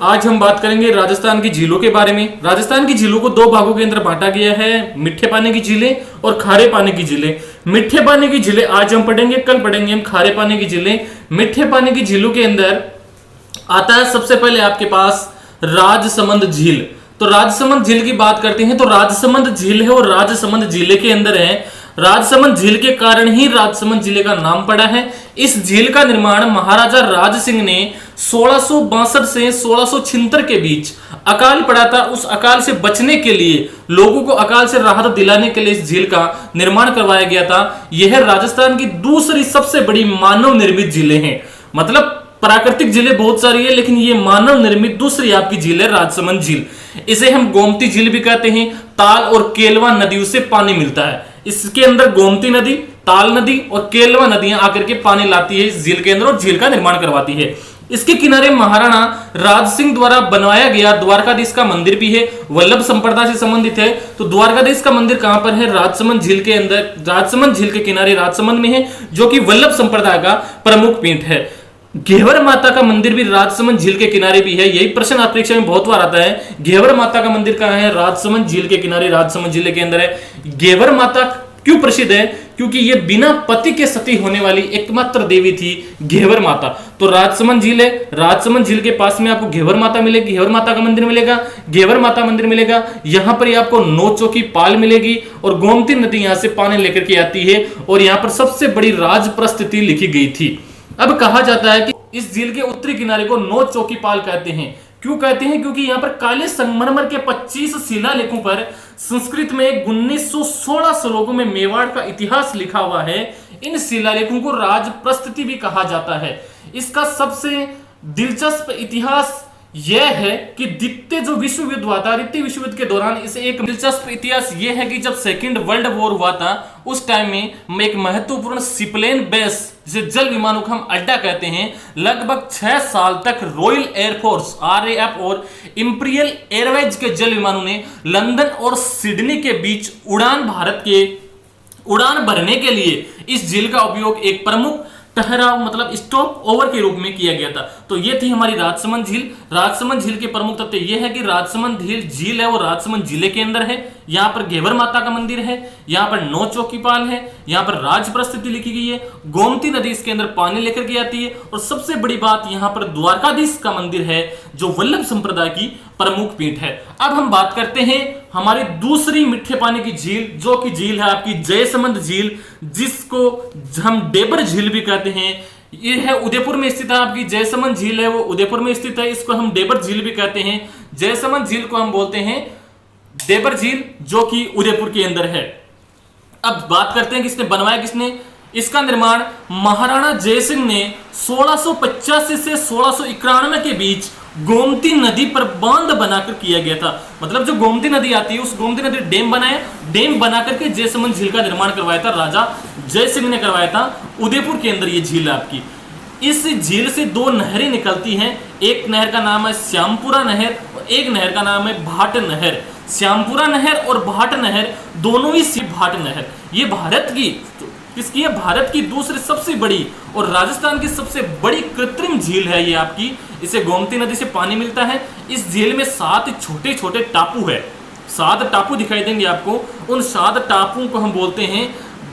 आज हम बात करेंगे राजस्थान की झीलों के बारे में। राजस्थान की झीलों को दो भागों के अंदर बांटा गया है, मीठे पानी की झीलें और खारे पानी की झीलें। मीठे पानी की झीलें आज हम पढ़ेंगे, कल पढ़ेंगे हम खारे पानी की झीलें। मीठे पानी की झीलों के अंदर आता है सबसे पहले आपके पास राजसमंद झील। तो राजसमंद झील की बात करते हैं तो राजसमंद झील है और राजसमंद जिले के अंदर है। राजसमंद झील के कारण ही राजसमंद जिले का नाम पड़ा है। इस झील का निर्माण महाराजा राज सिंह ने 1662 से 1676 के बीच अकाल पड़ा था। उस अकाल से बचने के लिए, लोगों को अकाल से राहत दिलाने के लिए इस झील का निर्माण करवाया गया था। यह राजस्थान की दूसरी सबसे बड़ी मानव निर्मित झीलें हैं। मतलब प्राकृतिक झीलें बहुत सारी है, लेकिन ये मानव निर्मित दूसरी आपकी झील है राजसमंद झील। इसे हम गोमती झील भी कहते हैं। ताल और केलवा नदियों से पानी मिलता है। इसके अंदर गोमती नदी, ताल नदी और केलवा नदियां आकर के पानी लाती है इस झील के अंदर और झील का निर्माण करवाती है। इसके किनारे महाराणा राज सिंह द्वारा बनवाया गया द्वारकाधीश का मंदिर भी है, वल्लभ संप्रदाय से संबंधित है। तो द्वारकाधीश का मंदिर कहां पर है? राजसमंद झील के अंदर, राजसमंद झील के किनारे राजसमंद में है, जो कि वल्लभ संप्रदाय का प्रमुख पीठ है। घेवर माता का मंदिर भी राजसमंद झील के किनारे भी है। यही प्रश्न आप परीक्षा में बहुत बार आता है, घेवर माता का मंदिर कहां है? राजसमंद झील के किनारे, राजसमंद जिले के अंदर है। घेवर माता क्यों प्रसिद्ध है? क्योंकि ये बिना पति के सती होने वाली एकमात्र देवी थी घेवर माता। तो राजसमंद झील है, राजसमंद झील के पास में आपको घेवर माता मिलेगी, घेवर माता का मंदिर मिलेगा, घेवर माता मंदिर मिलेगा। यहां पर आपको 9 चौकी पाल मिलेगी और गोमती नदी यहां से पानी लेकर के आती है और यहां पर सबसे बड़ी राजप्रस्थिति लिखी गई थी। अब कहा जाता है कि इस झील के उत्तरी किनारे को 9 चौकी पाल कहते हैं। क्यों कहते हैं? क्योंकि यहां पर काले संगमरमर के 25 शिलालेखों पर संस्कृत में 1916 श्लोकों में मेवाड़ का इतिहास लिखा हुआ है। इन शिलालेखों को राजप्रस्थिति भी कहा जाता है। इसका सबसे दिलचस्प इतिहास यह है कि द्वितीय जो विश्व युद्ध हुआ था, द्वितीय विश्व युद्ध के दौरान इसे एक दिलचस्प इतिहास यह है कि जब सेकंड वर्ल्ड वॉर हुआ था उस टाइम में एक महत्वपूर्ण सीप्लेन बेस, जिसे जल विमानों का हम अड्डा कहते हैं, लगभग 6 साल तक रॉयल एयरफोर्स RAF और इंपीरियल एयरवेज के जल विमानों ने लंदन और सिडनी के बीच उड़ान भरने के लिए इस झील का उपयोग एक प्रमुख ठहराव मतलब स्टॉप ओवर के रूप में किया गया था। तो ये थी हमारी राजसमंद झील। राजसमंद झील के प्रमुख तथ्य ये है कि राजसमंद झील है वो राजसमंद जिले के अंदर है। यहाँ पर घेवर माता का मंदिर है, यहाँ पर 9 चौकीपाल है, यहाँ पर राजप्रस्थिति लिखी गई है, गोमती नदी इसके अंदर पानी लेकर के आती है और सबसे बड़ी बात यहाँ पर द्वारकाधीश का मंदिर है जो वल्लभ संप्रदाय की प्रमुख पीठ है। अब हम बात करते हैं हमारी दूसरी मीठे पानी की झील, जो कि झील है आपकी जयसमंद झील, जिसको हम डेबर झील भी कहते हैं। ये है उदयपुर में स्थित है। आपकी जयसमंद झील है वो उदयपुर में स्थित है, इसको हम डेबर झील भी कहते हैं। जयसमंद झील को हम बोलते हैं डेबर झील, जो कि उदयपुर के अंदर है। अब बात करते हैं किसने बनवाया, किसने? इसका निर्माण महाराणा जयसिंह ने 1685 से 1691 के बीच गोमती नदी पर बांध बनाकर किया गया था। मतलब जो गोमती नदी आती है उस गोमती नदी डैम बनाया, डैम बना करके जयसमंद झील का निर्माण करवाया था, राजा जयसिंह ने करवाया था। उदयपुर के अंदर ये झील है आपकी। इस झील से 2 नहरें निकलती हैं। एक नहर का नाम है श्यामपुरा नहर और एक नहर का नाम है भाट नहर। श्यामपुरा नहर और भाट नहर दोनों ही भाट नहर ये भारत की किसकी है? भारत की दूसरी सबसे बड़ी और राजस्थान की सबसे बड़ी कृत्रिम झील है ये आपकी। इसे गोमती नदी से पानी मिलता है। इस झील में 7 छोटे छोटे टापू है। 7 टापू दिखाई देंगे आपको। उन 7 टापुओं को हम बोलते हैं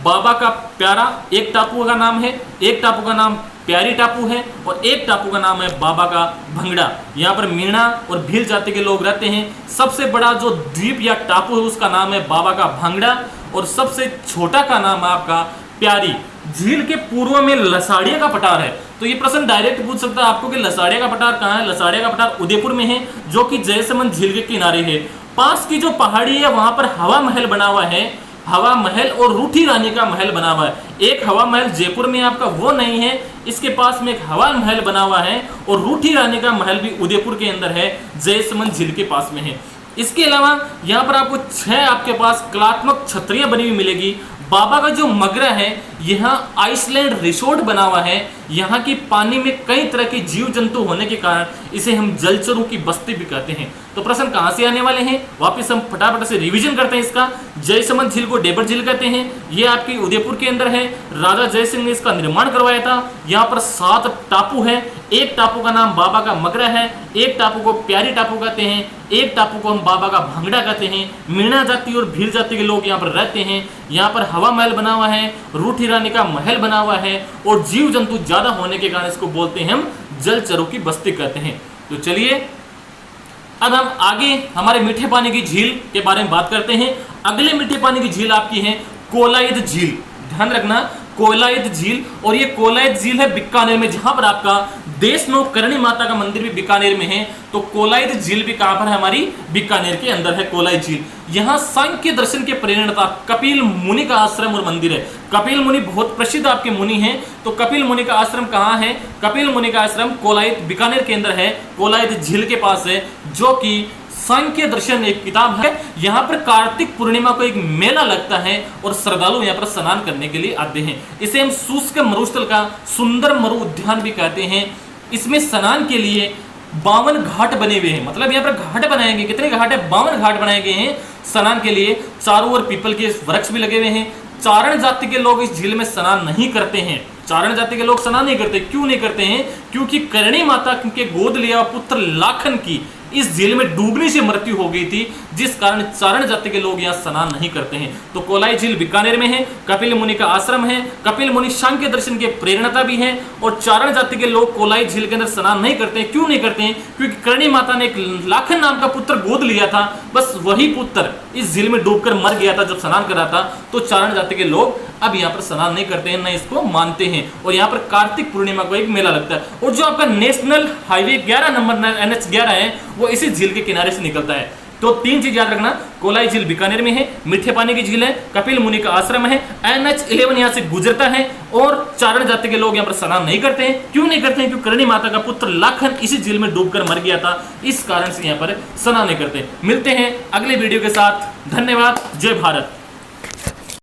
बाबा का प्यारा, एक टापू का नाम है, एक टापू का नाम प्यारी टापू है और एक टापू का नाम है बाबा का भंगड़ा। यहाँ पर मीणा और भील जाति के लोग रहते हैं। सबसे बड़ा जो द्वीप या टापू है उसका नाम है बाबा का भंगड़ा और सबसे छोटा का नाम है आपका प्यारी। झील के पूर्व में लसाड़िया का पठार है। तो ये प्रश्न डायरेक्ट पूछ सकता है आपको कि लसाड़िया का पठार कहाँ है? लसाड़िया का पठार उदयपुर में है, जो कि जयसमंद झील के किनारे है। पास की जो पहाड़ी है वहां पर हवा महल बना हुआ है, हवा महल और रूठी रानी का महल बना हुआ है। एक हवा महल जयपुर में आपका वो नहीं है, इसके पास में एक हवा महल बना हुआ है और रूठी रानी का महल भी उदयपुर के अंदर है, जयसमंद झील के पास में है। इसके अलावा यहाँ पर आपको 6 आपके पास कलात्मक छतरियां बनी हुई मिलेगी। बाबा का जो मगरा है यहाँ आइसलैंड रिसोर्ट बना हुआ है। यहाँ की पानी में कई तरह के जीव जंतु होने के कारण इसे हम जलचरों की बस्ती भी कहते हैं। तो प्रश्न कहाँ से आने वाले हैं, वापस हम फटाफट से रिवीजन करते हैं इसका। जयसमंद झील को डेबर झील कहते हैं, ये आपकी उदयपुर के अंदर है। राजा जयसिंह ने इसका निर्माण करवाया था। यहाँ पर 7 टापू है। एक टापू का नाम बाबा का मगरा है, एक टापू को प्यारी टापू कहते हैं, एक टापू को हम बाबा का भांगड़ा कहते हैं। मीणा जाति और भील जाति के लोग यहाँ पर रहते हैं। यहाँ पर हवा महल बना हुआ है, रूठी रानी का महल बना हुआ है और जीव जंतु ज्यादा होने के कारण इसको बोलते हैं हम जलचरों की बस्ती कहते हैं। तो चलिए अब हम आगे हमारे मीठे पानी की झील के बारे में बात करते हैं। अगले मीठे पानी की झील आपकी है कोलायत झील। ध्यान रखना, कोलायत झील, और ये कोलायत झील है बीकानेर में, जहां पर आपका देशनो करणी माता का मंदिर भी बीकानेर में है। तो कोलायत झील भी कहां पर है, हमारी बीकानेर के अंदर है कोलायत झील। यहाँ सांख्य दर्शन के प्रेरणता कपिल मुनि का आश्रम और मंदिर है। कपिल मुनि बहुत प्रसिद्ध आपके मुनि हैं। तो कपिल मुनि का आश्रम कहाँ है, कपिल मुनि का आश्रम कोलायत बीकानेर के अंदर है, कोलायत झील के पास है, जो कि सांख्य दर्शन एक किताब है। यहाँ पर कार्तिक पूर्णिमा को एक मेला लगता है और श्रद्धालु यहाँ पर स्नान करने के लिए आते हैं। इसे हम शुष्क मरुस्थल का सुंदर मरु उद्यान भी कहते हैं। इसमें स्नान के लिए 52 घाट बने हुए हैं, मतलब यहाँ पर घाट बनाए गए। कितने घाट है, 52 घाट बनाए गए हैं स्नान के लिए। चारों ओर पीपल के वृक्ष भी लगे हुए हैं। चारण जाति के लोग इस झील में स्नान नहीं करते हैं। चारण जाति के लोग स्नान नहीं करते, क्यों नहीं करते हैं, क्योंकि करणी माता के गोद लिया पुत्र लाखन की इस झील में डूबने से मृत्यु हो गई थी, जिस कारण चारण जाति के लोग यहाँ स्नान नहीं करते हैं। तो कोलाई झील बीकानेर में है, कपिल मुनि का आश्रम है। कपिल मुनि सांख्य दर्शन के प्रेरणता भी है। और चारण जाति के लोग कोलाई झील के अंदर स्नान नहीं करते हैं, क्यों नहीं करते हैं, क्योंकि करणी माता ने एक लाखन नाम का पुत्र गोद लिया था, बस वही पुत्र इस झील में डूबकर मर गया था जब स्नान कर रहा था। तो चारण जाति के लोग अब यहाँ पर स्नान नहीं करते हैं, न इसको मानते हैं। और यहाँ पर कार्तिक पूर्णिमा को एक मेला लगता है। और जो आपका नेशनल हाईवे 11 नंबर NH11 है, वो इसी झील के किनारे से निकलता है। तो 3 चीज याद रखना, कोलाई झील बीकानेर में है, मीठे पानी की झील है, कपिल मुनि का आश्रम है, NH11 यहाँ से गुजरता है, और चारण जाति के लोग यहाँ पर स्नान नहीं करते हैं। क्यों नहीं करते हैं, क्योंकि करणी माता का पुत्र लाखन इसी झील में डूबकर मर गया था, इस कारण से यहाँ पर स्नान नहीं करते। मिलते हैं अगले वीडियो के साथ। धन्यवाद। जय भारत।